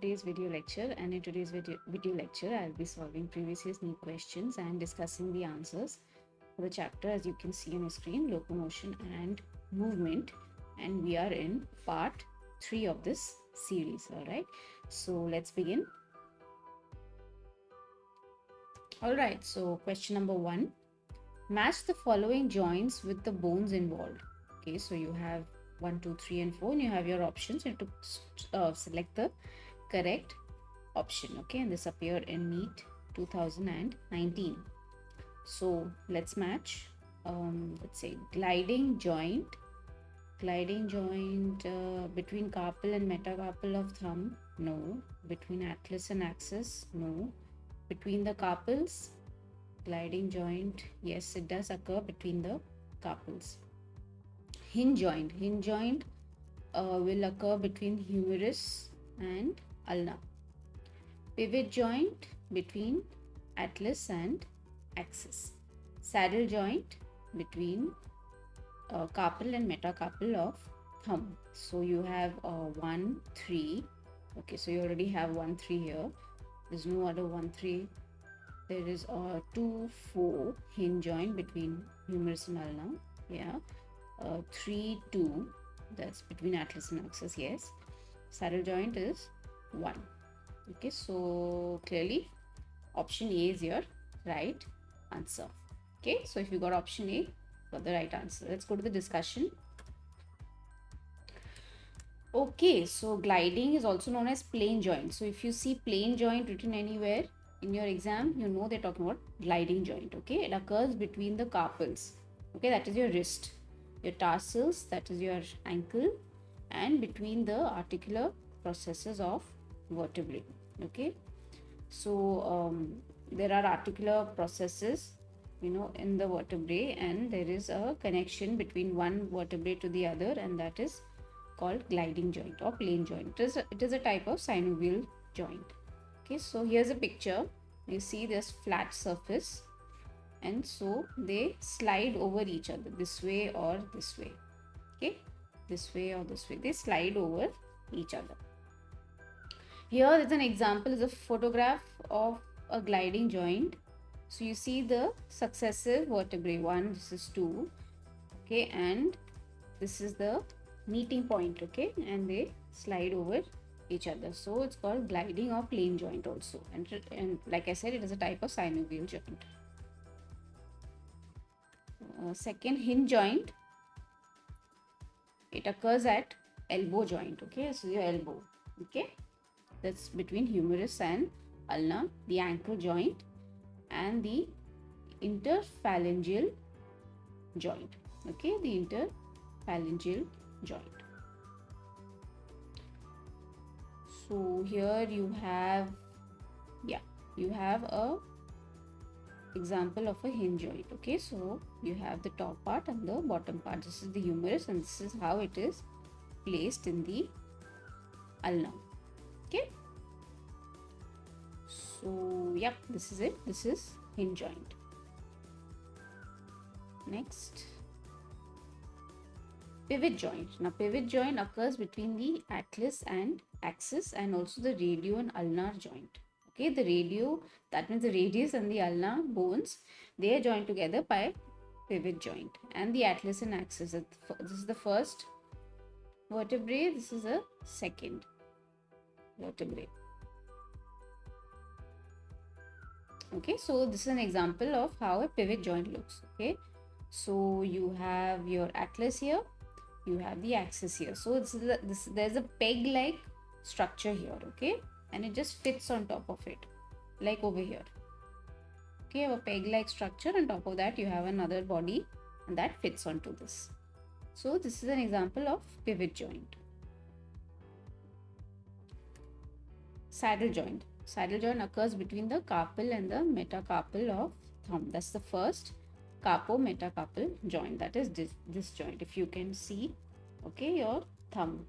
today's video lecture, and in today's video lecture I'll be solving previous year's NEET questions and discussing the answers for the chapter. As you can see on your screen, locomotion and movement, and we are in part 3 of this series. All right, so let's begin. All right, so question number 1, match the following joints with the bones involved. Okay, so you have 1, 2, 3 and 4 and you have your options. You have to select the correct option. Okay, and this appeared in NEET 2019. So let's match. Let's say gliding joint between carpal and metacarpal of thumb, no. Between atlas and axis, no. Between the carpals, gliding joint, yes, it does occur between the carpals. Hinge joint will occur between humerus and ulna. Pivot joint between atlas and axis. Saddle joint between carpal and metacarpal of thumb. So you have 1, 3. Okay, so you already have 1, 3 here. There's no other 1, 3. There is 2, 4 hinge joint between humerus and ulna. Yeah. 3, 2, that's between atlas and axis. Yes. Saddle joint is 1. Okay, so clearly option A is your right answer. Okay, so if you got option A, got the right answer. Let's go to the discussion. Okay, so gliding is also known as plane joint. So if you see plane joint written anywhere in your exam, you know they're talking about gliding joint. Okay, it occurs between the carpals. Okay, that is your wrist, your tarsals, that is your ankle, and between the articular processes of vertebrae. Okay, so there are articular processes, in the vertebrae, and there is a connection between one vertebrae to the other, and that is called gliding joint or plane joint. It is a type of synovial joint. Okay, so here's a picture. You see this flat surface, and so they slide over each other this way or this way. Okay, this way or this way, they slide over each other. Here is an example, is a photograph of a gliding joint. So you see the successive vertebrae, 1, this is 2, okay, and this is the meeting point, okay, and they slide over each other. So it's called gliding or plane joint also, and like I said, it is a type of synovial joint. Second, hinge joint, it occurs at elbow joint. Okay, so your elbow, okay, that's between humerus and ulna. The ankle joint and the interphalangeal joint. Okay, the interphalangeal joint. So here you have a example of a hinge joint. Okay, so you have the top part and the bottom part. This is the humerus, and this is how it is placed in the ulna. Okay, so yep, this is it. This is hinge joint. Next, pivot joint. Now pivot joint occurs between the atlas and axis, and also the radio and ulnar joint. Okay, the radio, that means the radius and the ulnar bones, they are joined together by pivot joint. And the atlas and axis, this is the first vertebrae, this is the second vertebrae. Okay, so this is an example of how a pivot joint looks. Okay, so you have your atlas here, you have the axis here. So there's a peg like structure here. Okay, and it just fits on top of it, like over here. Okay, you have a peg like structure, on top of that you have another body, and that fits onto this. So this is an example of pivot joint. Saddle joint. Saddle joint occurs between the carpal and the metacarpal of thumb. That's the first carpo-metacarpal joint, that is this joint, if you can see, okay, your thumb.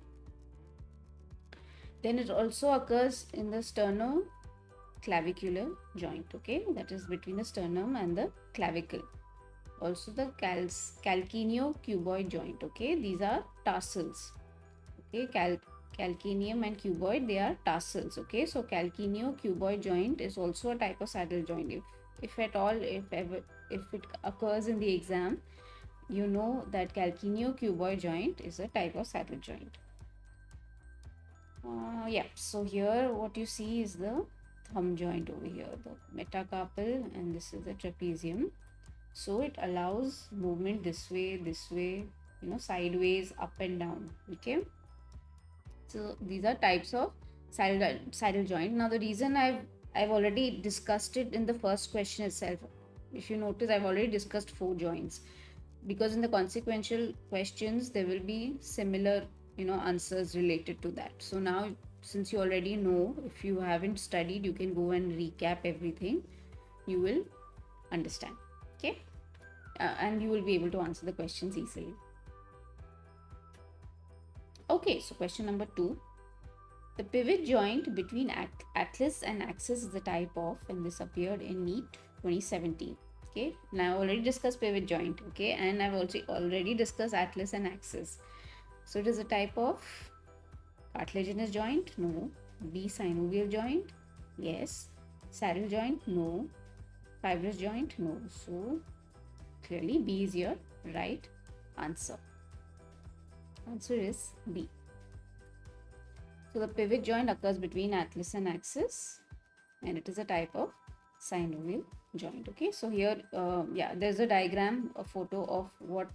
Then it also occurs in the sternoclavicular joint. Okay, that is between the sternum and the clavicle. Also the calcaneocuboid joint. Okay, these are tarsals. Okay, Calcaneum and cuboid, they are tarsals. Okay, so calcaneo-cuboid joint is also a type of saddle joint. If at all, if it occurs in the exam, you know that calcaneo-cuboid joint is a type of saddle joint. Yeah, so here what you see is the thumb joint over here, the metacarpal, and this is the trapezium. So it allows movement this way, sideways, up and down. Okay, so these are types of saddle joint. Now the reason I've already discussed it in the first question itself. If you notice, I've already discussed 4 joints, because in the consequential questions there will be similar answers related to that. So now, since you already know, if you haven't studied, you can go and recap everything. You will understand. Okay, and you will be able to answer the questions easily. Okay, so question number 2. The pivot joint between atlas and axis is the type of, and this appeared in NEET 2017. Okay, now I already discussed pivot joint. Okay, and I've also already discussed atlas and axis. So it is a type of cartilaginous joint? No. B, synovial joint? Yes. Saddle joint? No. Fibrous joint? No. So clearly B is your right answer. Answer is B. So the pivot joint occurs between atlas and axis, and it is a type of synovial joint. Okay, so here there's a diagram, a photo of what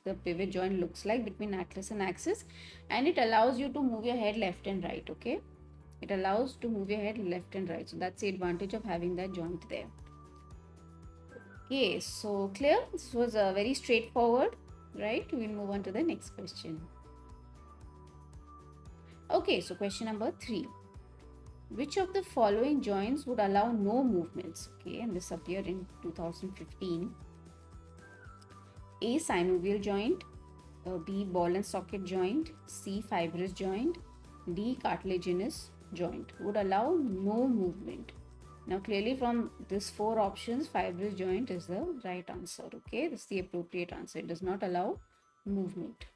the pivot joint looks like between atlas and axis, and it allows you to move your head left and right. Okay, it allows to move your head left and right, so that's the advantage of having that joint there. Okay, so clear? This was very straightforward, right? We'll move on to the next question. Okay, so question number 3. Which of the following joints would allow no movements? Okay, and this appeared in 2015. A, synovial joint. B, ball and socket joint. C, fibrous joint. D, cartilaginous joint would allow no movement. Now clearly from these 4 options, fibrous joint is the right answer. Okay, this is the appropriate answer. It does not allow movement.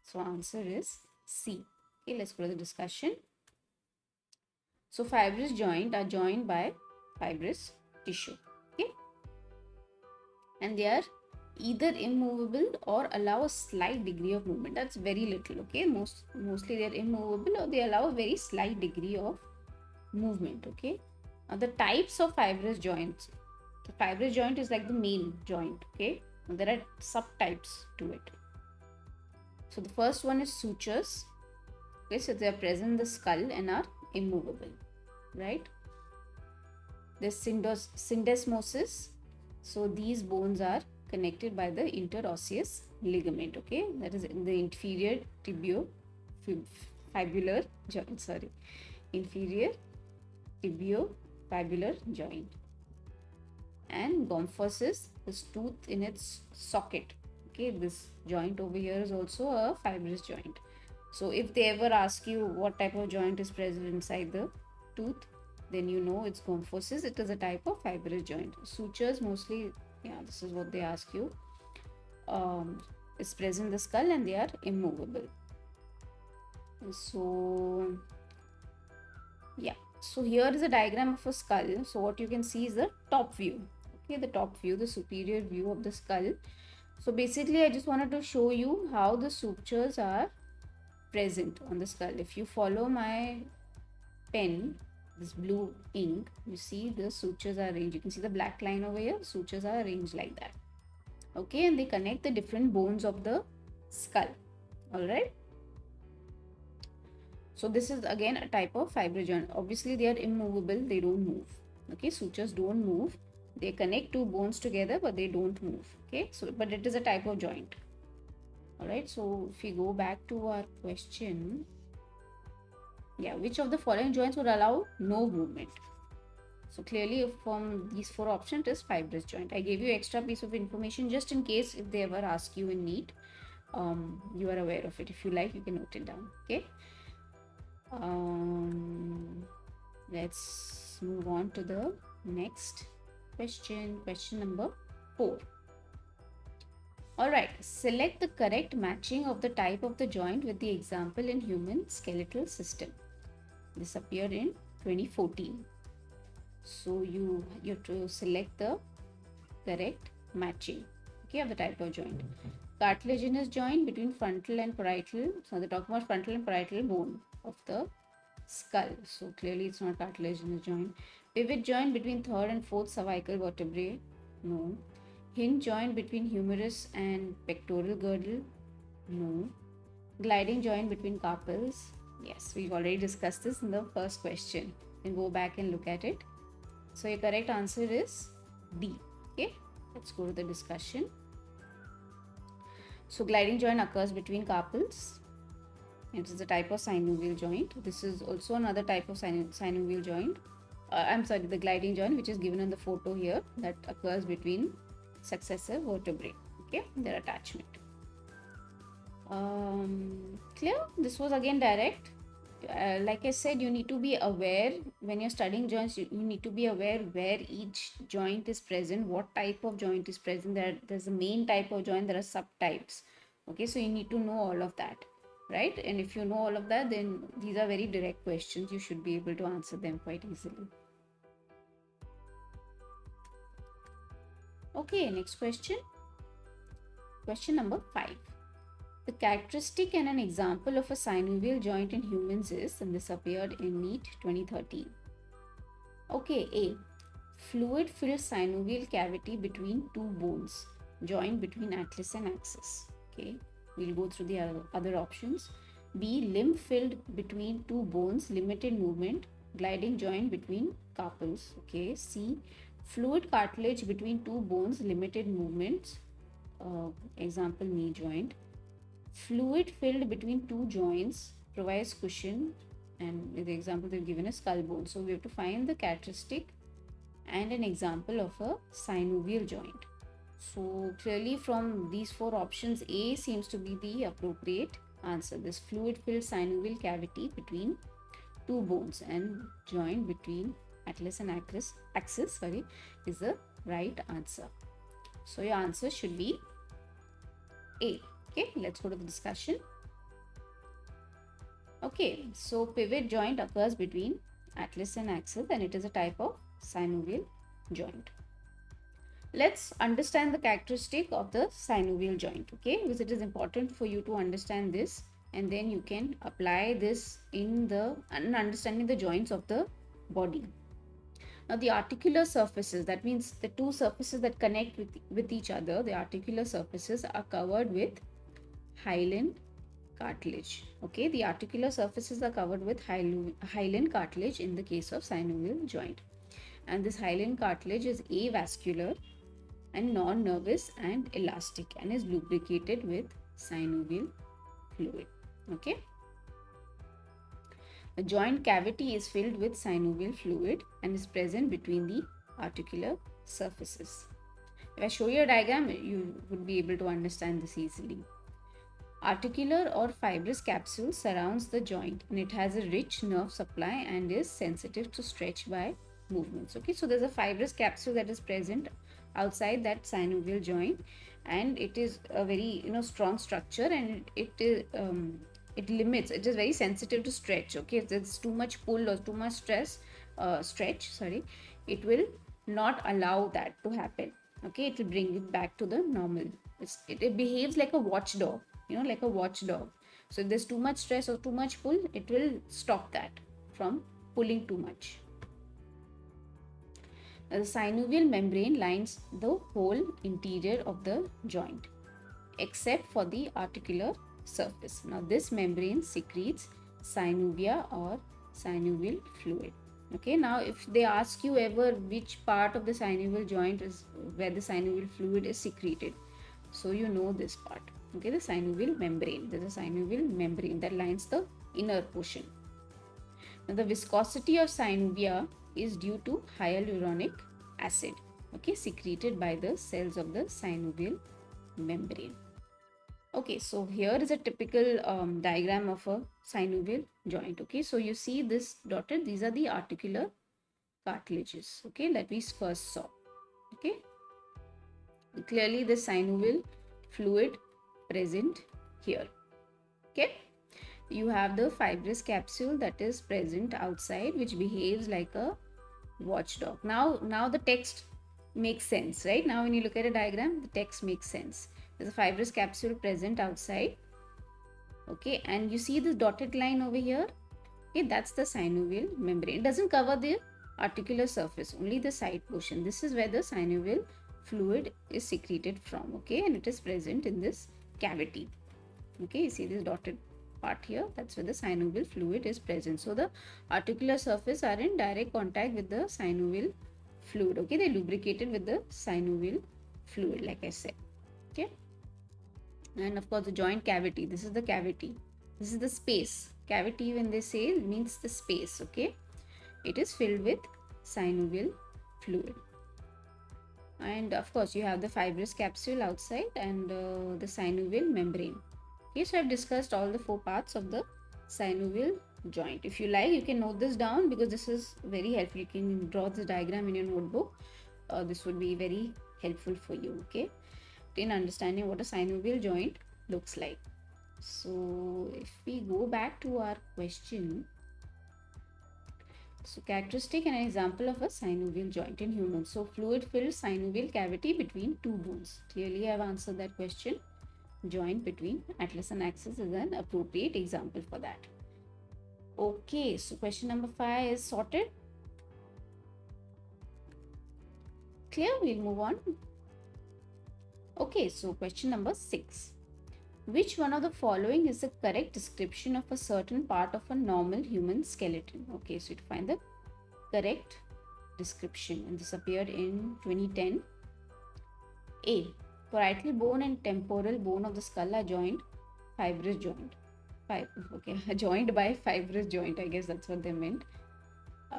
So answer is C. Okay, let's go to the discussion. So fibrous joint are joined by fibrous tissue. Okay, and they are either immovable or allow a slight degree of movement. That's very little. Okay, mostly they are immovable, or they allow a very slight degree of movement. Okay, now the types of fibrous joints. The fibrous joint is like the main joint. Okay, and there are subtypes to it. So the first one is sutures. Okay, so they are present in the skull and are immovable, right? There's syndesmosis. So these bones are connected by the interosseous ligament. Okay, that is in the inferior tibiofibular joint. Sorry, inferior tibiofibular joint. And gomphosis is tooth in its socket. Okay, this joint over here is also a fibrous joint. So if they ever ask you what type of joint is present inside the tooth, then you know it's gomphosis. It is a type of fibrous joint. Sutures mostly, this is what they ask you. It's present in the skull and they are immovable. So here is a diagram of a skull. So what you can see is the top view. Okay, the top view, the superior view of the skull. So basically I just wanted to show you how the sutures are present on the skull. If you follow my pen, this blue ink, you see the sutures are arranged. You can see the black line over here. Sutures are arranged like that. Okay, and they connect the different bones of the skull. All right. So this is again a type of fibrous joint. Obviously they are immovable. They don't move. Okay, sutures don't move. They connect 2 bones together, but they don't move. Okay, so but it is a type of joint. All right. So if we go back to our question. Which of the following joints would allow no movement? So clearly from these 4 options, it is fibrous joint. I gave you extra piece of information just in case if they ever ask you in NEET, you are aware of it. If you like, you can note it down. Okay. Let's move on to the next question. Question number 4. Alright, select the correct matching of the type of the joint with the example in human skeletal system. This appeared in 2014. So you have to select the correct matching, okay, of the type of joint. Cartilaginous joint between frontal and parietal. So they're talking about frontal and parietal bone of the skull. So clearly it's not cartilaginous joint. Pivot joint between third and fourth cervical vertebrae. No. Hinge joint between humerus and pectoral girdle. No. Gliding joint between carpals. Yes, we've already discussed this in the first question. You can go back and look at it. So your correct answer is D. Okay, let's go to the discussion. So gliding joint occurs between carpals. It is a type of synovial joint. This is also another type of synovial joint. I'm sorry, the gliding joint, which is given in the photo here, that occurs between successive vertebrae. Okay, their attachment. Clear? This was again direct. Like I said, you need to be aware when you're studying joints. You need to be aware where each joint is present, what type of joint is present. There's a main type of joint. There are subtypes. Okay, so you need to know all of that, right? And if you know all of that, then these are very direct questions. You should be able to answer them quite easily. Okay, next question. Question number 5. The characteristic and an example of a synovial joint in humans is, and this appeared in NEET 2013. Okay, A. Fluid-filled synovial cavity between two bones, joint between atlas and axis. Okay, we'll go through the other options. B. Limb-filled between two bones, limited movement, gliding joint between carpals. Okay. C. Fluid cartilage between two bones, limited movements. Example, knee joint. Fluid filled between two joints provides cushion, and the example they've given is skull bone. So we have to find the characteristic and an example of a synovial joint. So clearly from these four options, A seems to be the appropriate answer. This fluid filled synovial cavity between two bones and joint between atlas and axis is the right answer. So your answer should be A. Okay, let's go to the discussion. Okay, so pivot joint occurs between atlas and axis, and it is a type of synovial joint. Let's understand the characteristic of the synovial joint, okay, because it is important for you to understand this, and then you can apply this in understanding the joints of the body. Now the articular surfaces, that means the two surfaces that connect with each other, the articular surfaces are covered with hyaline cartilage. Okay, the articular surfaces are covered with hyaline cartilage in the case of synovial joint. And this hyaline cartilage is avascular and non-nervous and elastic and is lubricated with synovial fluid. Okay. The joint cavity is filled with synovial fluid and is present between the articular surfaces. If I show you a diagram, you would be able to understand this easily. Articular or fibrous capsule surrounds the joint and it has a rich nerve supply and is sensitive to stretch by movements. Okay, so there's a fibrous capsule that is present outside that synovial joint, and it is a very strong structure, and it is it limits. It is very sensitive to stretch. Okay, if there's too much pull or too much stretch, it will not allow that to happen. Okay, it will bring it back to the normal. It behaves like a watchdog. Like a watchdog. So if there's too much stress or too much pull, it will stop that from pulling too much. Now, the synovial membrane lines the whole interior of the joint except for the articular surface. Now this membrane secretes synovia or synovial fluid. Okay, now if they ask you ever which part of the synovial joint is where the synovial fluid is secreted, so you know this part. Okay, the synovial membrane. There's a synovial membrane that lines the inner portion. Now, the viscosity of synovia is due to hyaluronic acid, okay, secreted by the cells of the synovial membrane. Okay, so here is a typical diagram of a synovial joint. Okay, so you see this dotted, these are the articular cartilages, okay, that we first saw. Okay, clearly the synovial fluid present here. Okay, you have the fibrous capsule that is present outside, which behaves like a watchdog. Now the text makes sense, right? Now when you look at a diagram, the text makes sense. There's a fibrous capsule present outside. Okay, and you see this dotted line over here. Okay, that's the synovial membrane. It doesn't cover the articular surface, only the side portion. This is where the synovial fluid is secreted from. Okay, and it is present in this cavity. Okay, you see this dotted part here, that's where the synovial fluid is present. So the articular surface are in direct contact with the synovial fluid. Okay, they lubricated with the synovial fluid, like I said. Okay, and of course the joint cavity, this is the cavity, this is the space. Cavity, when they say, means the space. Okay, it is filled with synovial fluid. And of course you have the fibrous capsule outside and the synovial membrane. Okay, so I've discussed all the 4 parts of the synovial joint. If you like, you can note this down because this is very helpful. You can draw this diagram in your notebook. This would be very helpful for you, okay, in understanding what a synovial joint looks like. So if we go back to our question, so characteristic and an example of a synovial joint in humans. So fluid filled synovial cavity between 2 bones. Clearly I have answered that question. Joint between atlas and axis is an appropriate example for that. Okay, so question number 5 is sorted. Clear? We'll move on. Okay, so question number 6. Which one of the following is the correct description of a certain part of a normal human skeleton? Okay, so to find the correct description, and this appeared in 2010. A. Parietal bone and temporal bone of the skull are joined, fibrous joint. Joined by fibrous joint. I guess that's what they meant.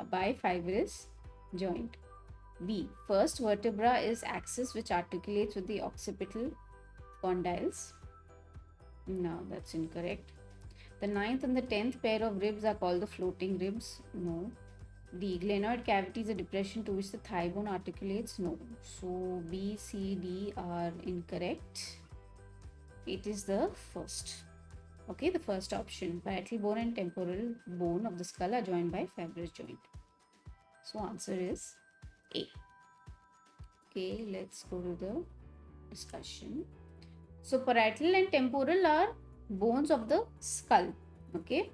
By fibrous joint. B. First vertebra is axis which articulates with the occipital condyles. No, that's incorrect. The 9th and the 10th pair of ribs are called the floating ribs. No. The glenoid cavity is a depression to which the thigh bone articulates. No. So B, C, D are incorrect. It is the first. Okay, the first option. Parietal bone and temporal bone of the skull are joined by fibrous joint. So answer is A. Okay, let's go to the discussion. So parietal and temporal are bones of the skull. Okay,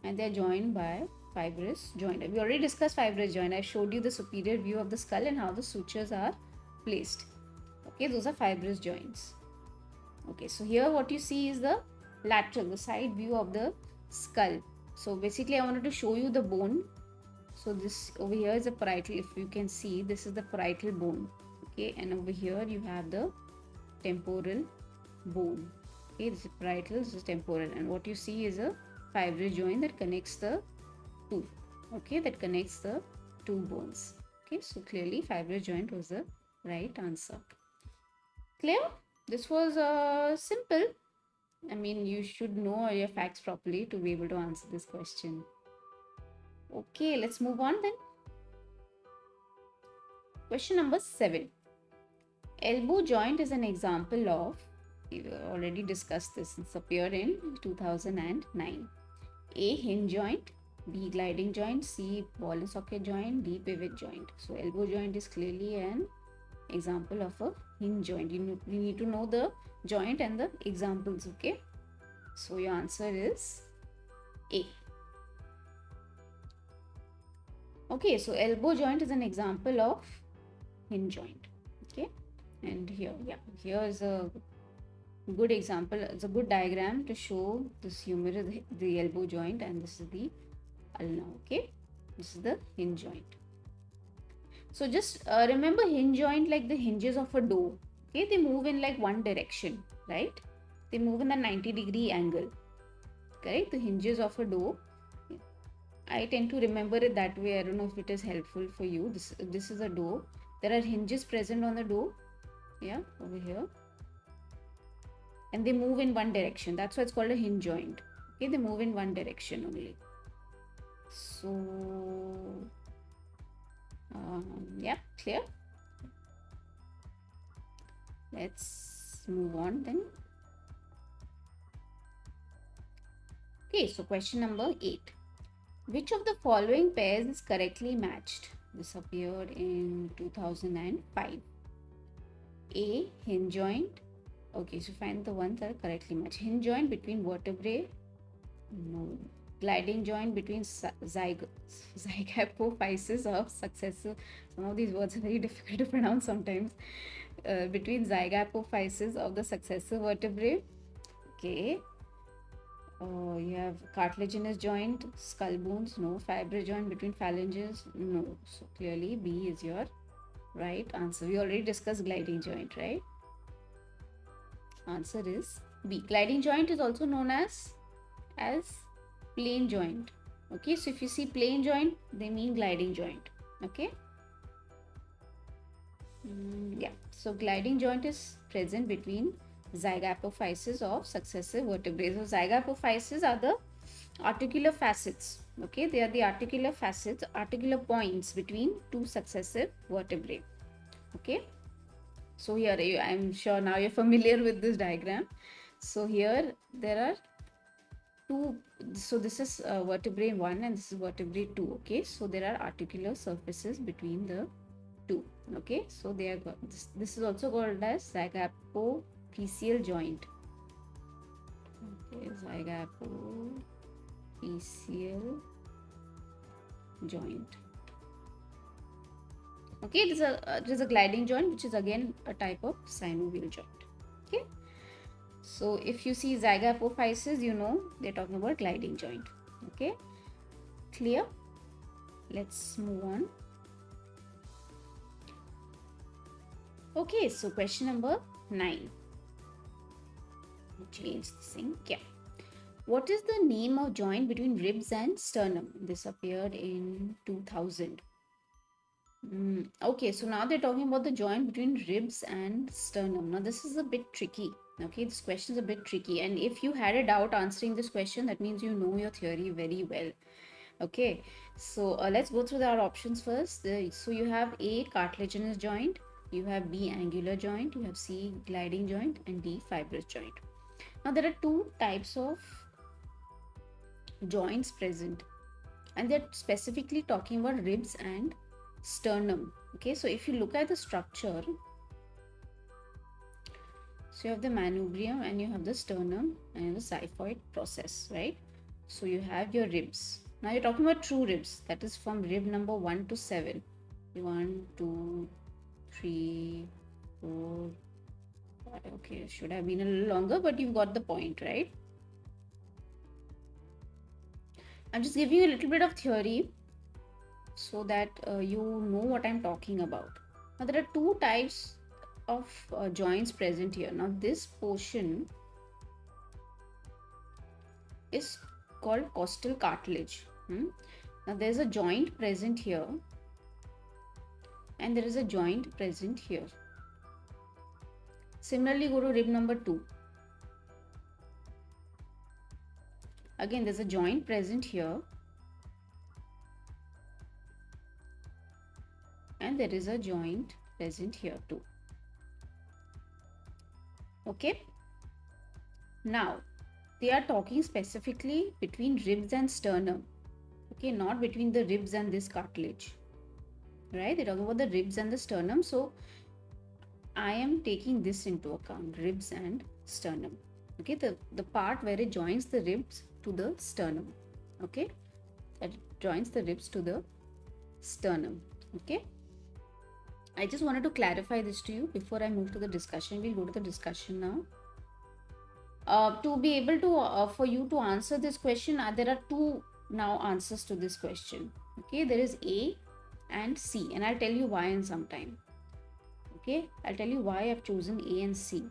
and they are joined by fibrous joint. We already discussed fibrous joint. I showed you the superior view of the skull and how the sutures are placed. Okay, those are fibrous joints. Okay, so here what you see is the lateral, the side view of the skull. So basically I wanted to show you the bone. So this over here is a parietal. If you can see, this is the parietal bone. Okay, and over here you have the temporal bone. Okay, this is parietal, this is temporal, and what you see is a fibrous joint that connects the two. Okay, that connects the 2 bones. Okay, so clearly fibrous joint was the right answer. Clear? This was simple. I mean, you should know your facts properly to be able to answer this question. Okay, let's move on then. Question number 7. Elbow joint is an example of, we already discussed this, it's appeared in 2009. A. Hinge joint, B. Gliding joint, C. Ball and socket joint, D. Pivot joint. So elbow joint is clearly an example of a hinge joint. You need to know the joint and the examples. Okay, so your answer is A. Okay, so elbow joint is an example of hinge joint. Okay, and here is a good example. It's a good diagram to show this humerus, the elbow joint, and this is the ulna. Okay, this is the hinge joint. So just remember hinge joint like the hinges of a door. Okay, they move in like one direction, right? They move in the 90-degree angle. Correct? The hinges of a door. I tend to remember it that way. I don't know if it is helpful for you. This is a door. There are hinges present on the door. Yeah, over here. And they move in one direction. That's why it's called a hinge joint. Okay, they move in one direction only. So, yeah, clear? Let's let's move on then. Okay, so question number 8. Which of the following pairs is correctly matched? This appeared in 2005. A. Hinge joint. Okay, so find the ones that are correctly matched. Hinge joint between vertebrae. No. Gliding joint between zygapophyses of successive. Some of these words are very difficult to pronounce sometimes. Between zygapophyses of the successive vertebrae. Okay. You have cartilaginous joint, skull bones, no. Fibrous joint between phalanges, no. So clearly B is your right answer. We already discussed gliding joint, right? Answer is B. Gliding joint is also known as plane joint. Okay, so if you see plane joint, they mean gliding joint. Okay. Yeah, so gliding joint is present between zygapophyses of successive vertebrae. So zygapophyses are the articular facets. Okay, they are the articular facets, articular points between two successive vertebrae. Okay, so here I'm sure now you're familiar with this diagram. So here there are two. So this is vertebrae 1 and this is vertebrae 2. Okay, so there are articular surfaces between the two. Okay, so they are this is also called as zygapophyseal joint. Okay, zygapophyseal joint. Okay, this is a gliding joint, which is again a type of synovial joint. Okay, so if you see zygapophyses, you know they're talking about gliding joint. Okay, clear? Let's move on. Okay, so question number 9. Change this thing. Yeah. What is the name of joint between ribs and sternum? This appeared in 2000. Okay, so now they're talking about the joint between ribs and sternum. Now this is a bit tricky. Okay, this question is a bit tricky, and if you had a doubt answering this question, that means you know your theory very well. Okay, so let's go through our options first. So you have A, cartilaginous joint, you have B, angular joint, you have C, gliding joint, and D, fibrous joint. Now there are two types of joints present, and they're specifically talking about ribs and sternum. Okay, so if you look at the structure, so you have the manubrium and you have the sternum and the xiphoid process, right? So you have your ribs. Now you're talking about true ribs, that is from rib number 1 to 7. 1, 2, 3, 4, 5. Okay, it should have been a little longer, but you've got the point, right? I'm just giving you a little bit of theory so that you know what I'm talking about. Now there are two types of joints present here. Now this portion is called costal cartilage. Now there's a joint present here and there is a joint present here. Similarly, go to rib number 2. Again, there's a joint present here and there is a joint present here too. Okay, now they are talking specifically between ribs and sternum. Okay, not between the ribs and this cartilage, right? They're talking about the ribs and the sternum, so I am taking this into account, ribs and sternum. Okay, the part where it joins the ribs to the sternum. Okay, that joins the ribs to the sternum. Okay, I just wanted to clarify this to you before I move to the discussion. We'll go to the discussion now. To be able to for you to answer this question, there are two now answers to this question. Okay, there is A and C, and I'll tell you why in some time. Okay, I'll tell you why I've chosen A and C.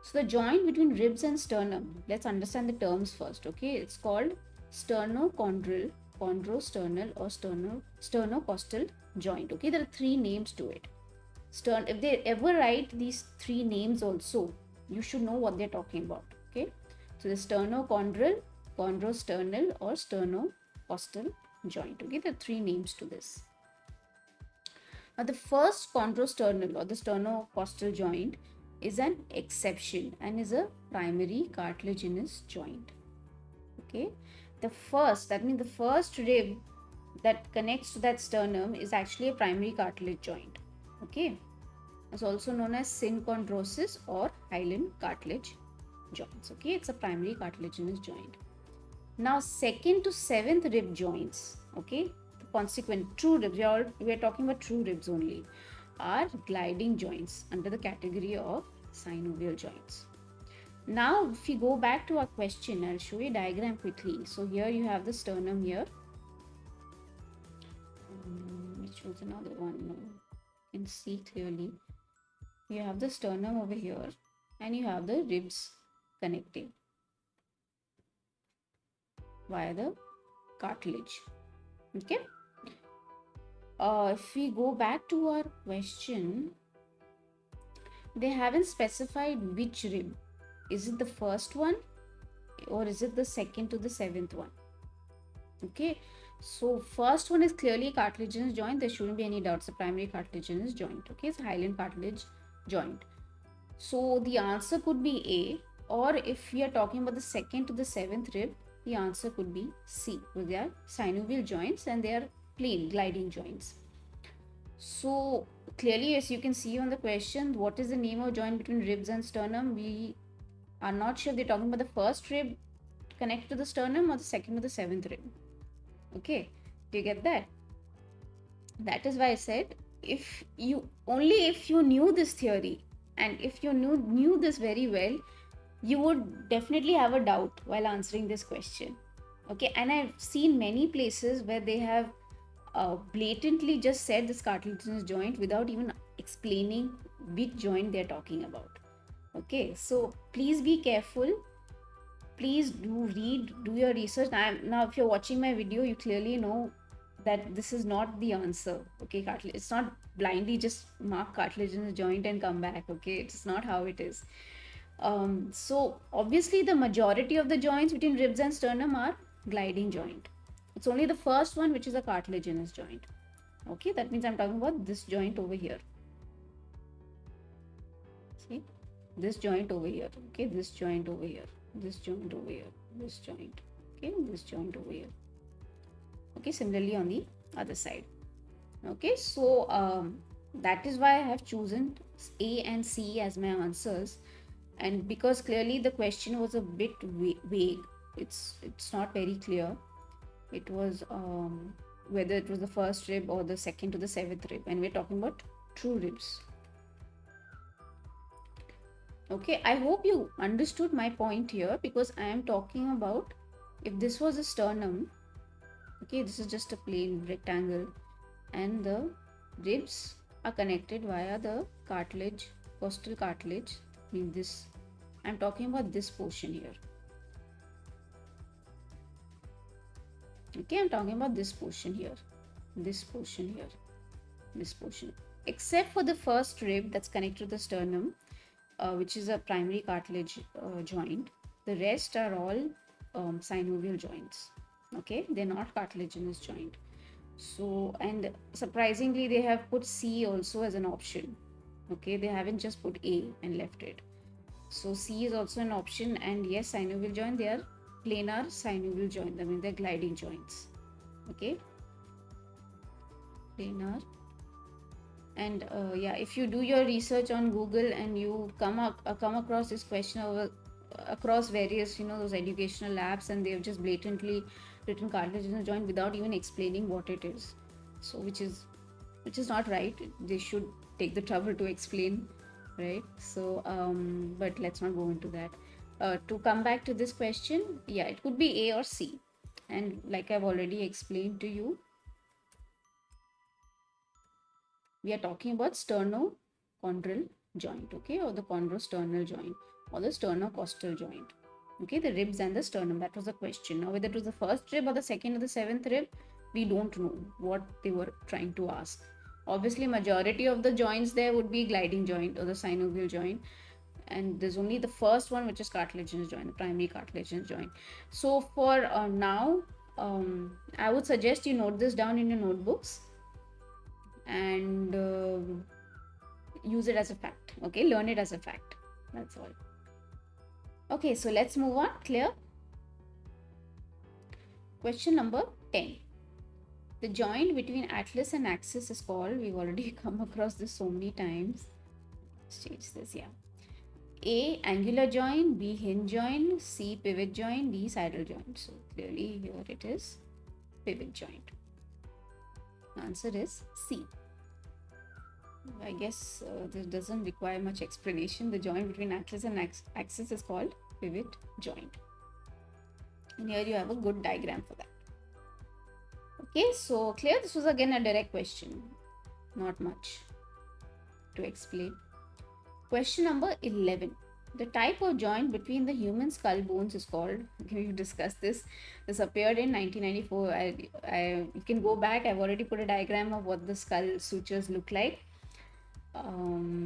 So the joint between ribs and sternum, let's understand the terms first. Okay, it's called sternochondral, chondrosternal, or sternocostal joint. Okay, there are three names to it. If they ever write these three names also, you should know what they're talking about. Okay, so the sternochondral, chondrosternal, or sternocostal joint. Okay, there are three names to this. The first chondrosternal or the sternocostal joint is an exception and is a primary cartilaginous joint. Okay, the first, that means the first rib that connects to that sternum is actually a primary cartilage joint. Okay, it's also known as synchondrosis or hyaline cartilage joints. Okay, it's a primary cartilaginous joint. Now, second to seventh rib joints, okay, the consequent true ribs, we are talking about true ribs only, are gliding joints under the category of synovial joints. Now, if we go back to our question, I'll show you a diagram quickly. So here you have the sternum here. Which was another one? No, you can see clearly. You have the sternum over here and you have the ribs connecting via the cartilage. Okay. If we go back to our question, they haven't specified which rib. Is it the first one or is it the second to the seventh one? Okay, so first one is clearly cartilaginous joint. There shouldn't be any doubts. The primary cartilaginous joint. Okay, it's hyaline cartilage joint. So the answer could be A, or if we are talking about the second to the seventh rib, the answer could be C, because they are synovial joints and they are plain gliding joints. So clearly, as you can see on the question, what is the name of joint between ribs and sternum? We are not sure if they're talking about the first rib connected to the sternum or the second to the seventh rib. Okay, do you get that? That is why I said, if you knew this theory and if you knew this very well, you would definitely have a doubt while answering this question. Okay, and I've seen many places where they have blatantly just said this cartilaginous joint without even explaining which joint they're talking about. Okay, so please be careful. Please do your research. Now if you're watching my video, you clearly know that this is not the answer. Okay, cartilage, it's not blindly just mark cartilaginous joint and come back. Okay, it's not how it is. So obviously the majority of the joints between ribs and sternum are gliding joint. It's only the first one which is a cartilaginous joint. Okay, that means I'm talking about this joint over here. See, this joint over here. Okay, this joint over here, this joint over here, this joint. Okay, this joint over here. Okay, similarly on the other side. Okay, so that is why I have chosen A and C as my answers, and because clearly the question was a bit vague. It's not very clear. It was whether it was the first rib or the second to the seventh rib, and we're talking about true ribs. Okay, I hope you understood my point here, because I am talking about if this was a sternum. Okay, this is just a plain rectangle and the ribs are connected via the cartilage, costal cartilage. I mean this, I'm talking about this portion here. Okay, I'm talking about this portion here, this portion here, this portion. Except for the first rib that's connected to the sternum, which is a primary cartilage joint, the rest are all synovial joints. Okay, they're not cartilaginous joint. So, and surprisingly they have put C also as an option. Okay, they haven't just put A and left it. So C is also an option, and yes, synovial joint, they are planar synovial joint. I mean they're gliding joints. Okay, planar. And yeah, if you do your research on Google and you come across this question across various, those educational apps, and they've just blatantly written cartilaginous joint without even explaining what it is, so which is not right. They should take the trouble to explain, right? So but let's not go into that. To come back to this question, yeah, it could be A or C, and like I've already explained to you, we are talking about sternochondral joint, okay, or the chondrosternal joint or the sternocostal joint. Okay, the ribs and the sternum, that was the question. Now whether it was the first rib or the second or the seventh rib, we don't know what they were trying to ask. Obviously majority of the joints there would be gliding joint or the synovial joint, and there's only the first one which is cartilaginous joint, the primary cartilaginous joint. So for now, I would suggest you note this down in your notebooks. and use it as a fact. Okay, learn it as a fact. That's all. Okay, so let's move on. Clear? Question number 10. The joint between atlas and axis is called, we've already come across this so many times. Let's change this, yeah. A, angular joint, B, hinge joint, C, pivot joint, D, saddle joint. So clearly here it is pivot joint. Answer is C. I guess this doesn't require much explanation. The joint between atlas and axis is called pivot joint. And here you have a good diagram for that. Okay, so clear? This was again a direct question. Not much to explain. Question number 11. The type of joint between the human skull bones is called, we've discussed this. This appeared in 1994. You can go back. I've already put a diagram of what the skull sutures look like.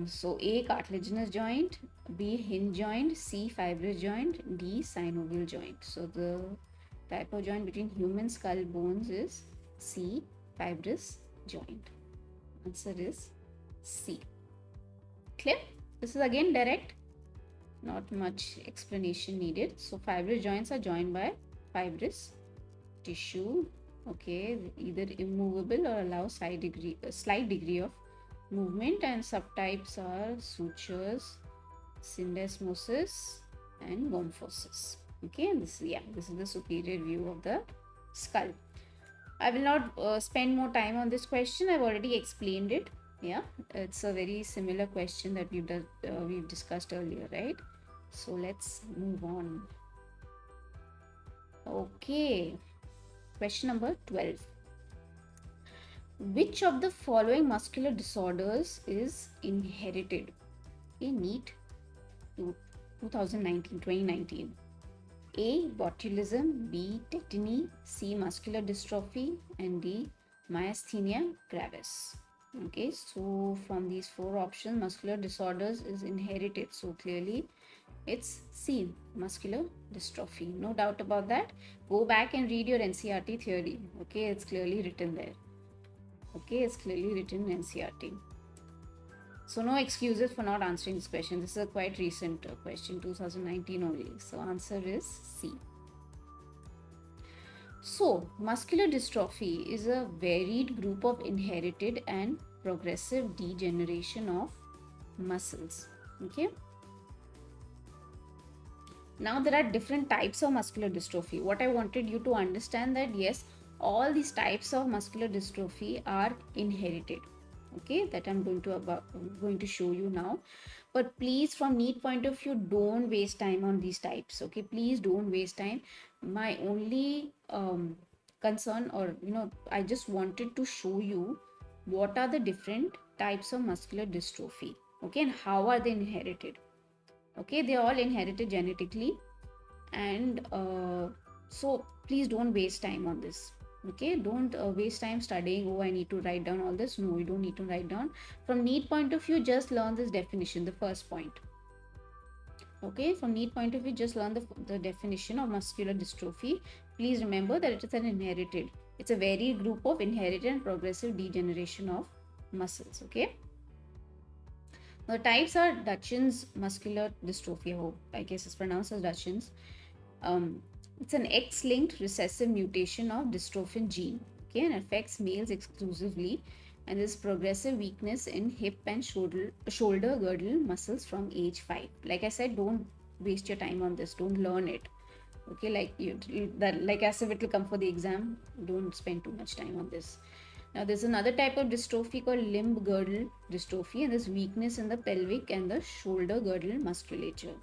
So A, cartilaginous joint, B, hinge joint, C, fibrous joint, D, synovial joint. So the type of joint between human skull bones is C, fibrous joint. Answer is C. Clear? This is again direct, not much explanation needed. So fibrous joints are joined by fibrous tissue. Okay, either immovable or allow slight degree of movement, and subtypes are sutures, syndesmosis, and gomphosis. Okay, and this is the superior view of the skull. I will not spend more time on this question. I've already explained it. Yeah, it's a very similar question that we've discussed earlier, right? So let's move on. Okay, question number 12. Which of the following muscular disorders is inherited? A, NEET 2019. A, botulism, B, tetany, C, muscular dystrophy, and D, myasthenia gravis. Okay, so from these four options, muscular disorders is inherited. So clearly it's C, muscular dystrophy. No doubt about that. Go back and read your NCERT theory. Okay, it's clearly written there. Okay, it's clearly written in NCERT. So no excuses for not answering this question. This is a quite recent question, 2019 only. So answer is C. So muscular dystrophy is a varied group of inherited and progressive degeneration of muscles. Okay. Now there are different types of muscular dystrophy. What I wanted you to understand that yes, all these types of muscular dystrophy are inherited. Okay, that I'm going to show you now. But please, from NEET point of view, don't waste time on these types. Okay, please don't waste time. My only concern, or I just wanted to show you what are the different types of muscular dystrophy. Okay, and how are they inherited? Okay, they are all inherited genetically, and so please don't waste time on this. Okay, don't waste time studying. Oh, I need to write down all this. No, you don't need to write down. From NEET point of view, just learn this definition, the first point. Okay, from NEET point of view, just learn the definition of muscular dystrophy. Please remember that it is an inherited. It's a varied group of inherited and progressive degeneration of muscles. Okay. The types are Duchenne's muscular dystrophy. I guess it's pronounced as Duchenne's. It's an X-linked recessive mutation of dystrophin gene, okay, and affects males exclusively, and there's progressive weakness in hip and shoulder girdle muscles from age 5. Like I said, don't waste your time on this. Don't learn it. Okay, like as if it will come for the exam. Don't spend too much time on this. Now there's another type of dystrophy called limb girdle dystrophy, and there's weakness in the pelvic and the shoulder girdle musculature.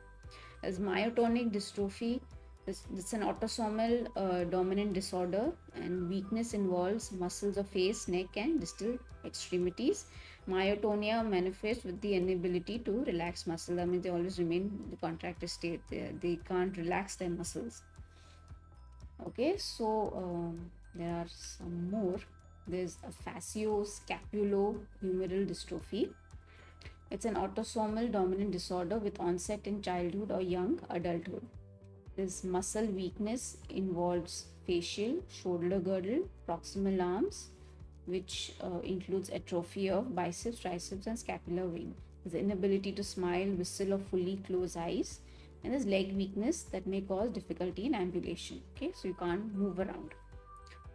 As myotonic dystrophy, it's an autosomal dominant disorder, and weakness involves muscles of face, neck, and distal extremities. Myotonia manifests with the inability to relax muscle. I mean, they always remain in the contracted state. They can't relax their muscles. Okay, so there are some more. There's a facioscapulohumeral dystrophy. It's an autosomal dominant disorder with onset in childhood or young adulthood. This muscle weakness involves facial, shoulder girdle, proximal arms, which includes atrophy of biceps, triceps, and scapular vein. There's inability to smile, whistle, or fully close eyes. And there's leg weakness that may cause difficulty in ambulation. Okay, so you can't move around.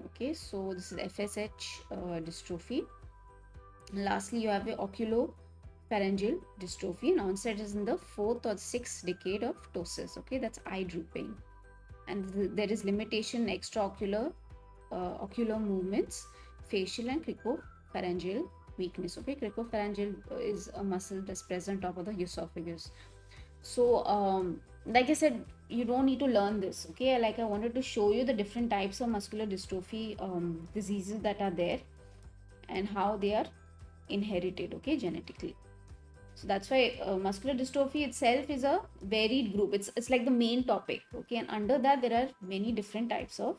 Okay, so this is FSH dystrophy. And lastly, you have a oculopharyngeal dystrophy, and onset is in the 4th or 6th decade of ptosis. Okay, that's eye drooping. And there is limitation in extraocular ocular movements, facial and cricopharyngeal weakness. Okay, cricopharyngeal is a muscle that's present top of the esophagus. So like I said, you don't need to learn this. Okay, like I wanted to show you the different types of muscular dystrophy diseases that are there and how they are inherited, okay, genetically. So that's why muscular dystrophy itself is a varied group. It's like the main topic, okay, and under that there are many different types of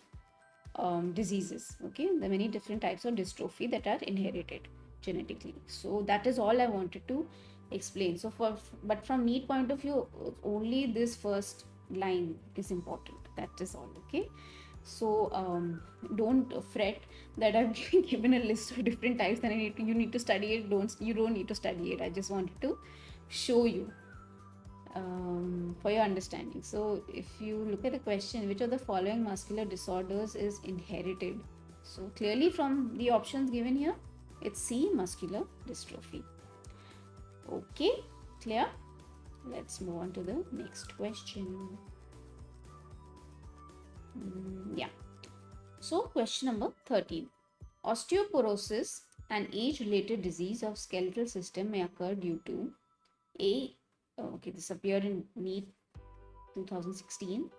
diseases. Okay, there are many different types of dystrophy that are inherited genetically. So that is all I wanted to explain. So but from NEET point of view, only this first line is important. That is all. Okay, so don't fret that I've given a list of different types and you need to study it. You don't need to study it. I just wanted to show you for your understanding. So if you look at the question, which of the following muscular disorders is inherited? So clearly from the options given here, it's C, muscular dystrophy. Okay, clear? Let's move on to the next question. Yeah. So question number 13. Osteoporosis, an age-related disease of skeletal system, may occur due to this appeared in NEET 2016.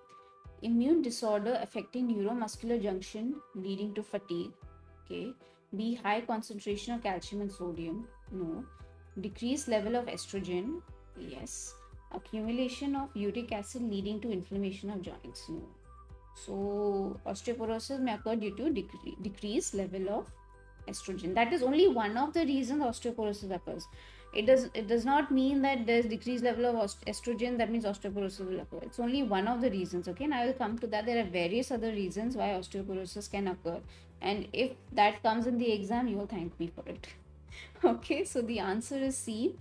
Immune disorder affecting neuromuscular junction leading to fatigue. Okay. B, high concentration of calcium and sodium. No. Decreased level of estrogen. Yes. Accumulation of uric acid leading to inflammation of joints. No. So osteoporosis may occur due to decreased level of estrogen. That is only one of the reasons osteoporosis occurs. It does not mean that there's decreased level of estrogen, that means osteoporosis will occur. It's only one of the reasons. Okay, and I will come to that. There are various other reasons why osteoporosis can occur, and if that comes in the exam, you will thank me for it. Okay, so the answer is C.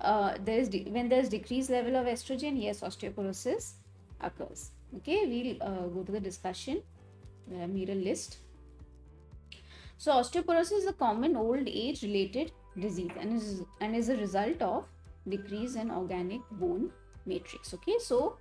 When there's decreased level of estrogen, yes, osteoporosis occurs. Okay, we'll go to the discussion. I made a list. So osteoporosis is a common old age related disease and is a result of decrease in organic bone matrix. Okay, so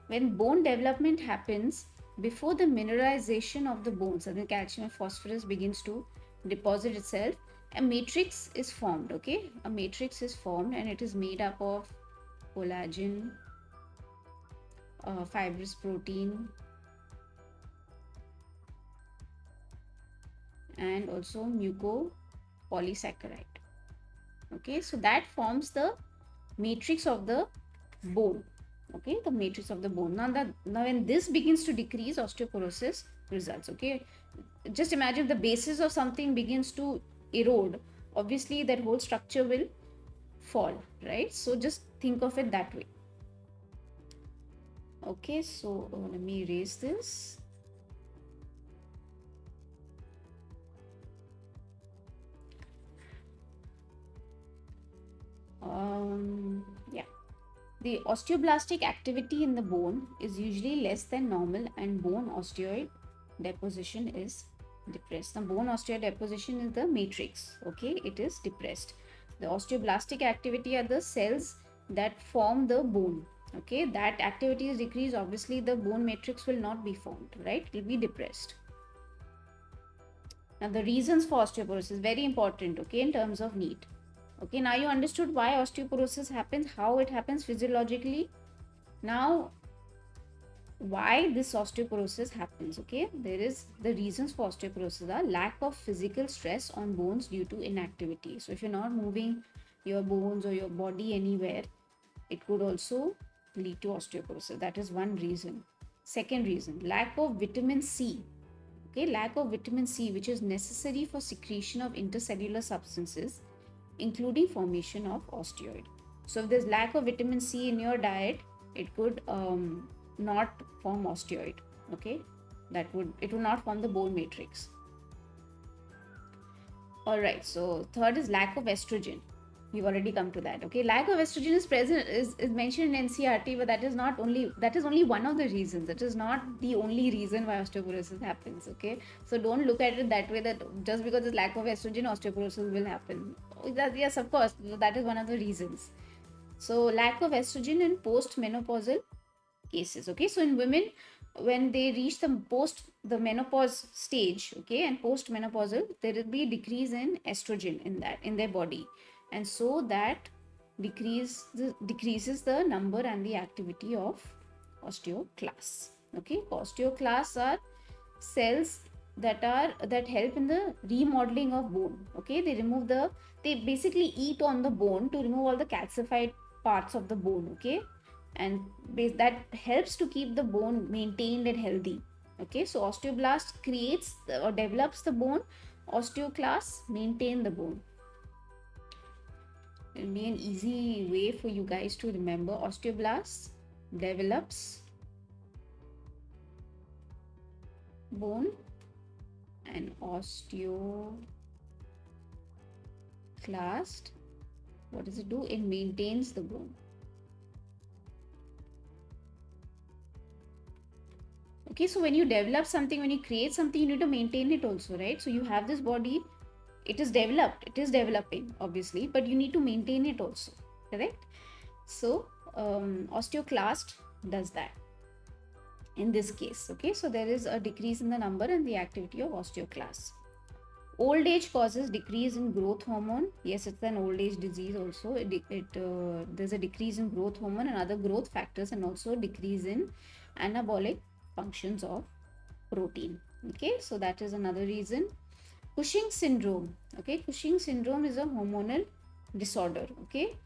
when bone development happens before the mineralization of the bones, and the calcium and phosphorus begins to deposit itself, a matrix is formed. Okay, a matrix is formed and it is made up of collagen, fibrous protein, and also mucopolysaccharide. Okay, so that forms the matrix of the bone. Okay, the matrix of the bone. Now when this begins to decrease, osteoporosis results. Okay, just imagine the basis of something begins to erode, obviously that whole structure will fall, right? So just think of it that way. Okay, so let me erase this. Yeah. The osteoblastic activity in the bone is usually less than normal and bone osteoid deposition is depressed. The bone osteoid deposition is the matrix. Okay, it is depressed. The osteoblastic activity are the cells that form the bone. Okay, that activity is decreased. Obviously, the bone matrix will not be formed, right? It will be depressed. Now, the reasons for osteoporosis is very important, okay, in terms of NEET. Okay, now you understood why osteoporosis happens, how it happens physiologically. Now, why this osteoporosis happens, okay? There is the reasons for osteoporosis are lack of physical stress on bones due to inactivity. So if you're not moving your bones or your body anywhere, it could also lead to osteoporosis. That is one reason. Second reason, lack of vitamin C. Okay, lack of vitamin C, which is necessary for secretion of intercellular substances, including formation of osteoid. So if there's lack of vitamin C in your diet, it could not form osteoid. Okay, it will not form the bone matrix. All right, so third is lack of estrogen. We've already come to that. Okay, lack of estrogen is present is mentioned in NCRT, but that is only one of the reasons. It is not the only reason why osteoporosis happens. Okay, so don't look at it that way, that just because there's lack of estrogen, osteoporosis will happen. Yes, of course, that is one of the reasons. So lack of estrogen in post-menopausal cases. Okay, so in women, when they reach the menopause stage, okay, and post-menopausal, there will be decrease in estrogen in their body, and so that decreases the number and the activity of osteoclasts. Okay, osteoclasts are cells that help in the remodeling of bone. Okay, they basically eat on the bone to remove all the calcified parts of the bone. Okay, and that helps to keep the bone maintained and healthy. Okay, so osteoblast creates or develops the bone, osteoclasts maintain the bone. It'll be an easy way for you guys to remember. Osteoblast develops bone, and osteoclast, what does it do? It maintains the bone. Okay, so when you develop something, when you create something, you need to maintain it also, right? So you have this body, it is developed, it is developing obviously, but you need to maintain it also, correct? So osteoclast does that in this case. Okay, so there is a decrease in the number and the activity of osteoclasts. Old age causes decrease in growth hormone. Yes, it's an old age disease also. There's a decrease in growth hormone and other growth factors, and also decrease in anabolic functions of protein. Okay, so that is another reason. Cushing syndrome. Okay, Cushing syndrome is a hormonal disorder. Okay,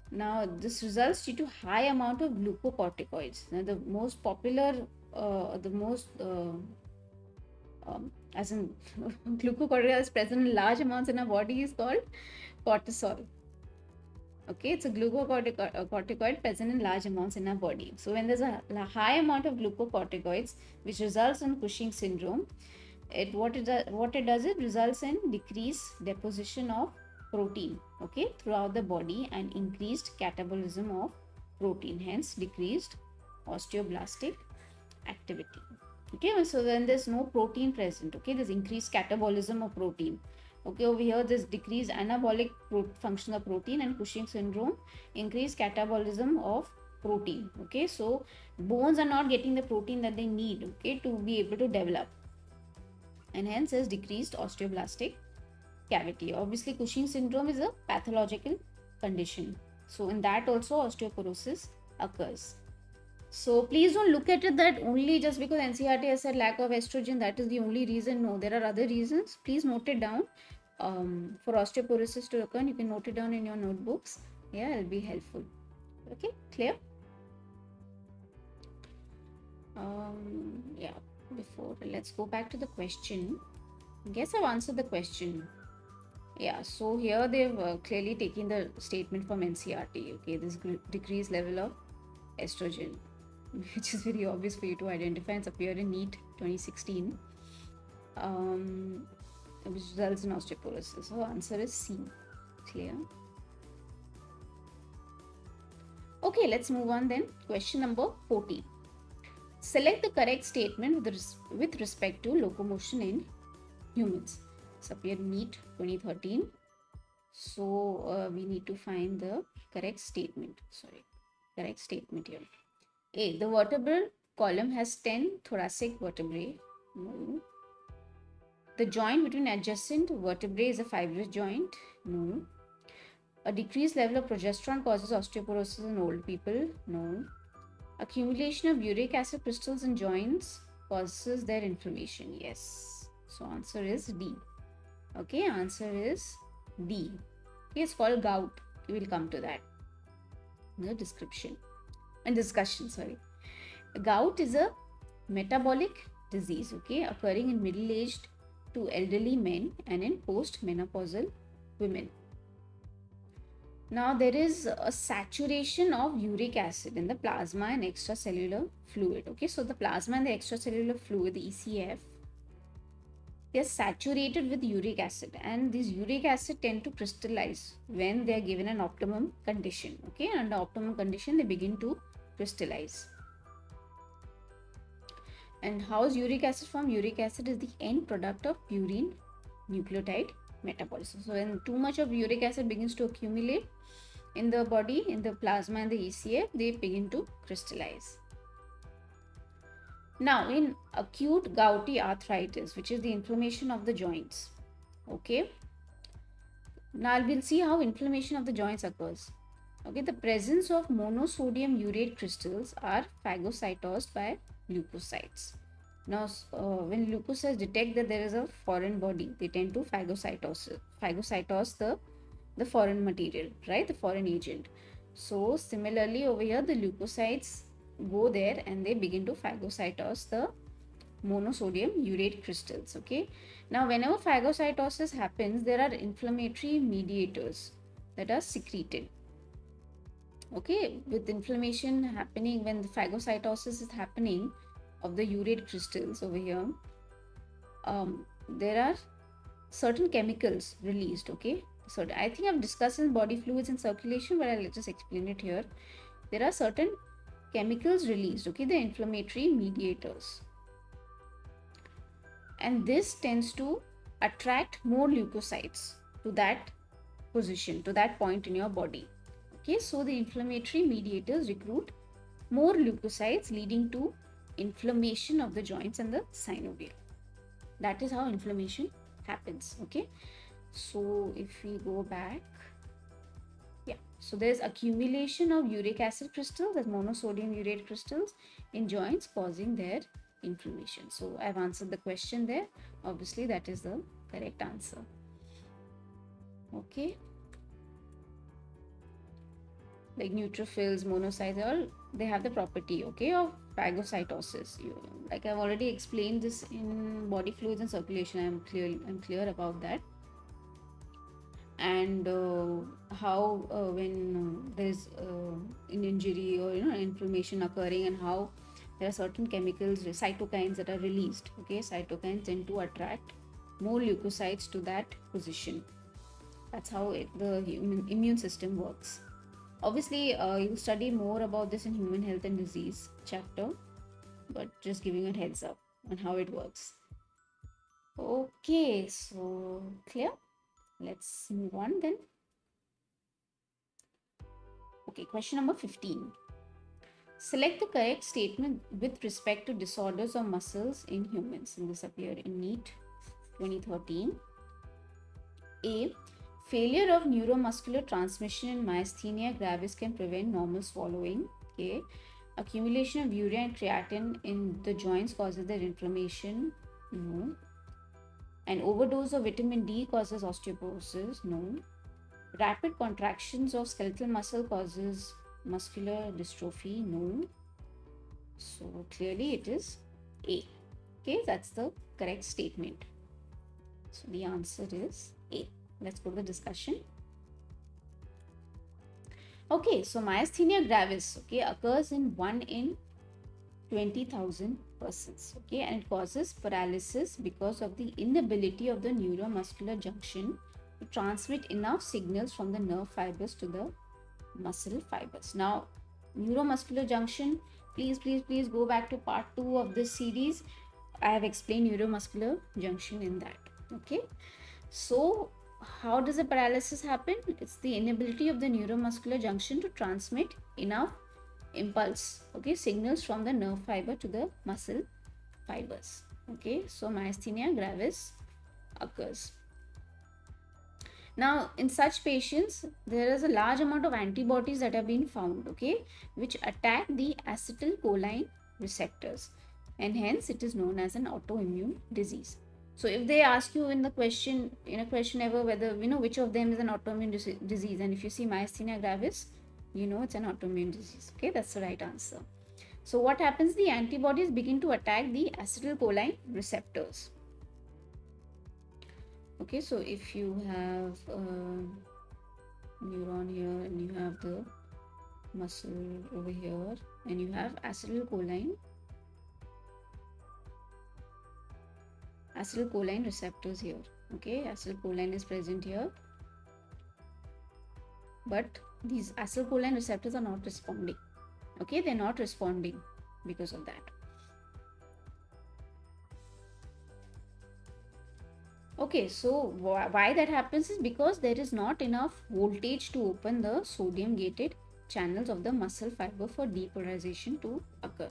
now this results due to high amount of glucocorticoids. Now the most popular, as in glucocorticoid is present in large amounts in our body is called cortisol. Okay, it's a glucocorticoid present in large amounts in our body. So when there's a high amount of glucocorticoids, which results in Cushing syndrome, it results in decreased deposition of protein, okay, throughout the body, and increased catabolism of protein, hence decreased osteoblastic activity. Okay, so then there's no protein present. Okay, there's increased catabolism of protein. Okay, over here there's decreased anabolic function of protein, and Cushing syndrome, increased catabolism of protein. Okay, so bones are not getting the protein that they need, okay, to be able to develop, and hence there's decreased osteoblastic cavity. Obviously Cushing syndrome is a pathological condition, so in that also osteoporosis occurs. So please don't look at it that only just because NCRT has said lack of estrogen, that is the only reason. No, there are other reasons. Please note it down. For osteoporosis to occur, you can note it down in your notebooks. Yeah, it'll be helpful. Okay, clear? Yeah, before, let's go back to the question. I guess I've answered the question. Yeah, so here they've clearly taken the statement from NCRT. Okay, this decreased level of estrogen, which is very obvious for you to identify. It's appeared in NEET 2016, which results in osteoporosis. So answer is C. Clear? Okay, let's move on then. Question number 14. Select the correct statement with respect to locomotion in humans. It's appeared in NEET 2013. So we need to find the correct statement. Correct statement here. A. The vertebral column has 10 thoracic vertebrae. No. The joint between adjacent vertebrae is a fibrous joint. No. A decreased level of progesterone causes osteoporosis in old people. No. Accumulation of uric acid crystals in joints causes their inflammation. Yes. So answer is D. Okay, answer is D. Okay, it's called gout. We will come to that in the description and discussion. Sorry. Gout is a metabolic disease, okay, occurring in middle-aged to elderly men and in post-menopausal women. Now there is a saturation of uric acid in the plasma and extracellular fluid. Okay, so the plasma and the extracellular fluid, the ECF, They are saturated with uric acid, and these uric acid tend to crystallize when they are given an optimum condition. Okay, under optimum condition, they begin to crystallize. And how is uric acid formed? Uric acid is the end product of purine nucleotide metabolism. So when too much of uric acid begins to accumulate in the body, in the plasma and the ECA, they begin to crystallize. Now, in acute gouty arthritis, which is the inflammation of the joints, okay, now we'll see how inflammation of the joints occurs. Okay, the presence of monosodium urate crystals are phagocytosed by leukocytes. Now, when leukocytes detect that there is a foreign body, they tend to phagocytose the foreign material, right? The foreign agent. So, similarly, over here, the leukocytes go there and they begin to phagocytose the monosodium urate crystals. Okay, now whenever phagocytosis happens, there are inflammatory mediators that are secreted. Okay, with inflammation happening, when the phagocytosis is happening of the urate crystals over here, there are certain chemicals released. Okay, so I think I've discussed in body fluids and circulation, but I'll just explain it here. There are certain chemicals released, okay, the inflammatory mediators, and this tends to attract more leukocytes to that position, to that point in your body. Okay, so the inflammatory mediators recruit more leukocytes, leading to inflammation of the joints and the synovial. That is how inflammation happens. Okay, so if we go back, yeah, so there's accumulation of uric acid crystals, as monosodium urate crystals, in joints, causing their inflammation. So I've answered the question there. Obviously, that is the correct answer. Okay, like neutrophils, monocytes, all they have the property, okay, of phagocytosis. Like I've already explained this in body fluids and circulation. I'm clear about that. And how when there's an injury or inflammation occurring, and how there are certain chemicals, cytokines, that are released. Okay, cytokines tend to attract more leukocytes to that position. That's how the immune system works. Obviously, you'll study more about this in human health and disease chapter, but just giving a heads up on how it works. Okay, so clear? Let's move on then. Okay, question number 15. Select the correct statement with respect to disorders of muscles in humans. And this appeared in NEET 2013. A. Failure of neuromuscular transmission in myasthenia gravis can prevent normal swallowing. Okay. Accumulation of urea and creatine in the joints causes their inflammation. No. An overdose of vitamin D causes osteoporosis. No. Rapid contractions of skeletal muscle causes muscular dystrophy. No. So clearly it is A. Okay, that's the correct statement. So the answer is A. Let's go to the discussion. Okay, so myasthenia gravis, okay, occurs in 1 in 20,000 persons, okay, and it causes paralysis because of the inability of the neuromuscular junction to transmit enough signals from the nerve fibers to the muscle fibers. Now, neuromuscular junction, please go back to part 2 of this series. I have explained neuromuscular junction in that. Okay, so how does the paralysis happen? It's the inability of the neuromuscular junction to transmit enough impulse, okay, signals from the nerve fiber to the muscle fibers. Okay, so myasthenia gravis occurs. Now, in such patients, there is a large amount of antibodies that have been found, okay, which attack the acetylcholine receptors, and hence it is known as an autoimmune disease. So, if they ask you in a question ever, whether which of them is an autoimmune disease, and if you see myasthenia gravis, it's an autoimmune disease. Okay, that's the right answer. So, what happens? The antibodies begin to attack the acetylcholine receptors. Okay, so if you have a neuron here and you have the muscle over here and you have acetylcholine acetylcholine receptors here. Okay, acetylcholine is present here, but these acetylcholine receptors are not responding. Okay, they're not responding because of that. Okay, so why that happens is because there is not enough voltage to open the sodium gated channels of the muscle fiber for depolarization to occur.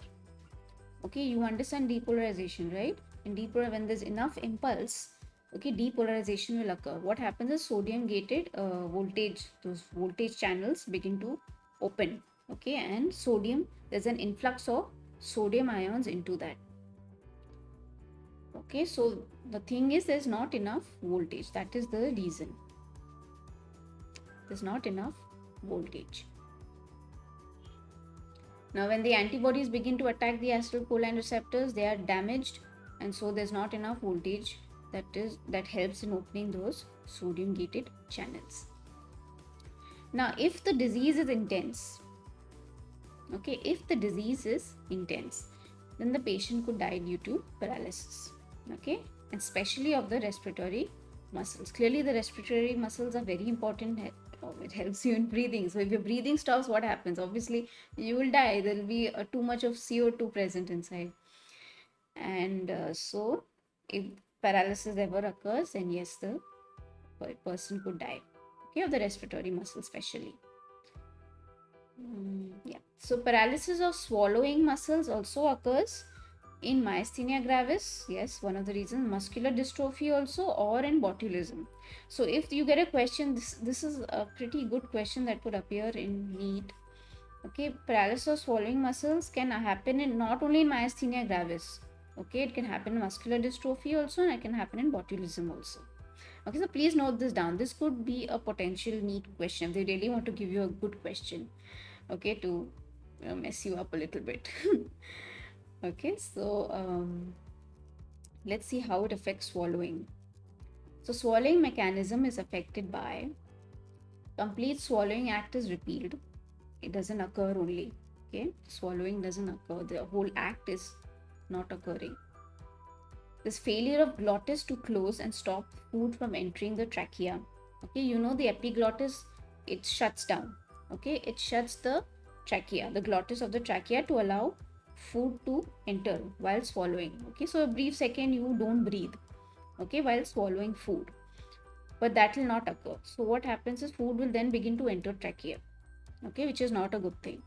Okay, you understand depolarization, right? When there's enough impulse, okay, depolarization will occur. What happens is sodium gated those voltage channels begin to open. Okay, and there's an influx of sodium ions into that. Okay, so the thing is there's not enough voltage. That is the reason. There's not enough voltage. Now, when the antibodies begin to attack the acetylcholine receptors, they are damaged, and so there's not enough voltage that helps in opening those sodium gated channels. Now, if the disease is intense, then the patient could die due to paralysis. Okay, and especially of the respiratory muscles. Clearly, the respiratory muscles are very important. It helps you in breathing. So if your breathing stops, what happens? Obviously, you will die. There will be too much of CO2 present inside. And so if paralysis ever occurs, then yes, the person could die. Okay, of the respiratory muscle especially. Yeah. So paralysis of swallowing muscles also occurs in myasthenia gravis. Yes, one of the reasons. Muscular dystrophy also, or in botulism. So if you get a question, this is a pretty good question that could appear in NEET. Okay, paralysis of swallowing muscles can happen in not only in myasthenia gravis. Okay, it can happen in muscular dystrophy also, and it can happen in botulism also. Okay, so please note this down. This could be a potential NEET question. They really want to give you a good question, okay, to mess you up a little bit. Okay, so let's see how it affects swallowing. So swallowing mechanism is affected by complete swallowing act is repealed. It doesn't occur only. Okay, swallowing doesn't occur. The whole act is not occurring. This failure of glottis to close and stop food from entering the trachea. Okay, you know the epiglottis, it shuts down. Okay, it shuts the trachea, the glottis of the trachea, to allow food to enter while swallowing. Okay, so a brief second you don't breathe, okay, while swallowing food, but that will not occur. So what happens is food will then begin to enter trachea, okay, which is not a good thing.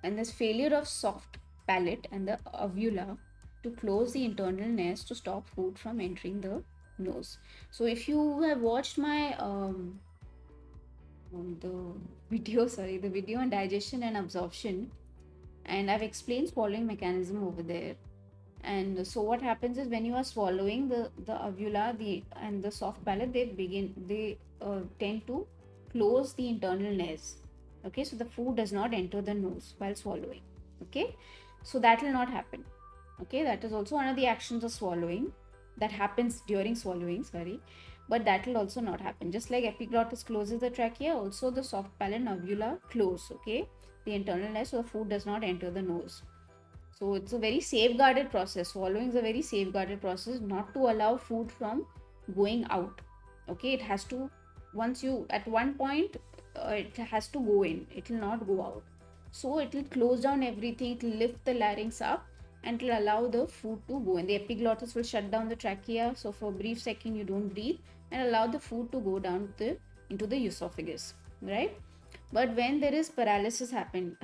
And this failure of soft palate and the uvula to close the internal nares to stop food from entering the nose. So if you have watched my the video on digestion and absorption, and I've explained swallowing mechanism over there. And so what happens is when you are swallowing, the uvula and the soft palate, they tend to close the internal nares. Okay, so the food does not enter the nose while swallowing. Okay, so that will not happen. Okay, that is also one of the actions of swallowing that happens during swallowing, sorry, but that will also not happen. Just like epiglottis closes the trachea, also the soft palate and uvula close, okay, the internal nares, so the food does not enter the nose. So it's a very safeguarded process. Swallowing is a very safeguarded process, not to allow food from going out. Okay, it has to, once you, at one point, it has to go in, it will not go out. So it will close down everything, it will lift the larynx up, and it will allow the food to go in. The epiglottis will shut down the trachea, so for a brief second you don't breathe, and allow the food to go down into the esophagus, right? But when there is paralysis happening,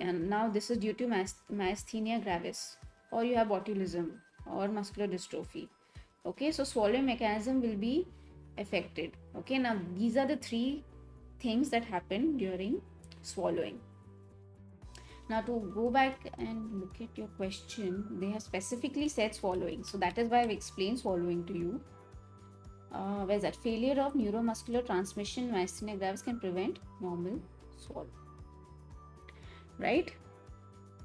and now this is due to myasthenia gravis, or you have botulism or muscular dystrophy, okay, so swallowing mechanism will be affected. Okay, now these are the three things that happen during swallowing. Now to go back and look at your question, they have specifically said swallowing, so that is why I've explained swallowing to you. Where's that? Failure of neuromuscular transmission myasthenia gravis can prevent normal swallow. Right?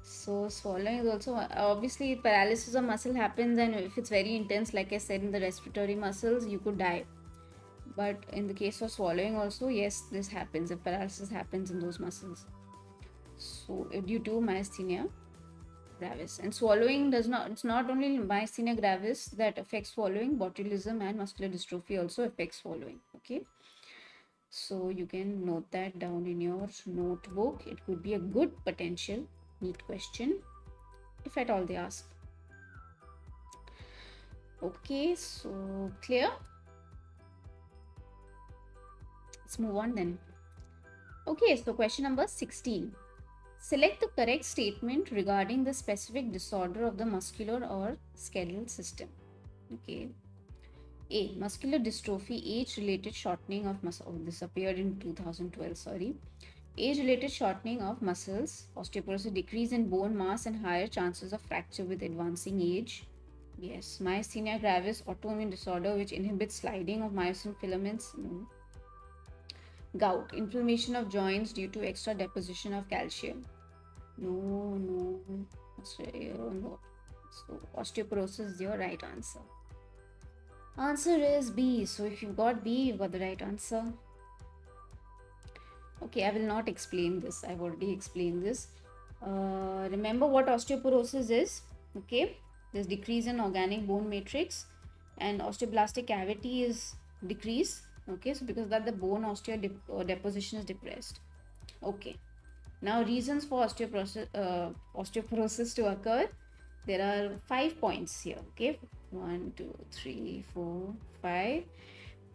So swallowing is also, obviously paralysis of muscle happens, and if it's very intense, like I said, in the respiratory muscles, you could die. But in the case of swallowing also, yes, this happens. If paralysis happens in those muscles. So due to myasthenia gravis. And swallowing does not, it's not only myasthenia gravis that affects swallowing, botulism and muscular dystrophy also affects swallowing. Okay, so you can note that down in your notebook. It could be a good potential NEET question if at all they ask. Okay, so clear? Let's move on then. Okay, so question number 16. Select the correct statement regarding the specific disorder of the muscular or skeletal system. Okay. A. Muscular dystrophy, age-related shortening of muscle. Oh, this appeared in 2012, sorry. Age-related shortening of muscles, osteoporosis, decrease in bone mass and higher chances of fracture with advancing age. Yes. Myasthenia gravis, autoimmune disorder which inhibits sliding of myosin filaments. No. Gout, inflammation of joints due to extra deposition of calcium. No, no. No. So osteoporosis is your right answer. Answer is B. So if you got B, you got the right answer. Okay, I will not explain this. I've already explained this. Remember what osteoporosis is. Okay, there's decrease in organic bone matrix, and osteoblastic cavity is decrease. Okay, so because that the bone deposition is depressed. Okay, now reasons for osteoporosis to occur. There are 5 points here. Okay, 1, 2, 3, 4, 5.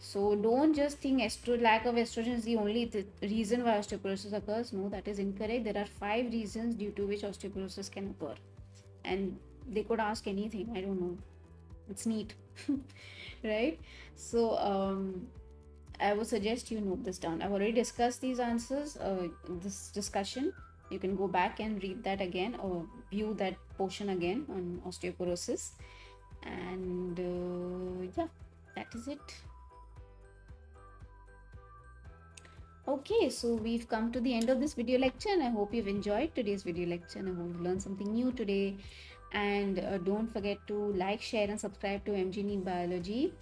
So don't just think lack of estrogen is the only reason why osteoporosis occurs. No, that is incorrect. There are 5 reasons due to which osteoporosis can occur, and they could ask anything. I don't know. It's neat, right? So I would suggest you note this down. I've already discussed these answers. This discussion, you can go back and read that again or view that portion again on osteoporosis. And yeah, that is it. Okay, so we've come to the end of this video lecture, and I hope you've enjoyed today's video lecture, and I hope you've learned something new today. And don't forget to like, share and subscribe to MG NEET Biology.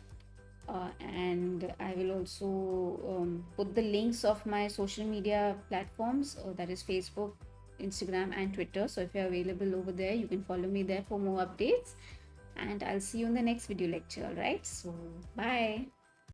And I will also put the links of my social media platforms, that is Facebook, Instagram and Twitter. So if you're available over there, you can follow me there for more updates, and I'll see you in the next video lecture. All right, so bye.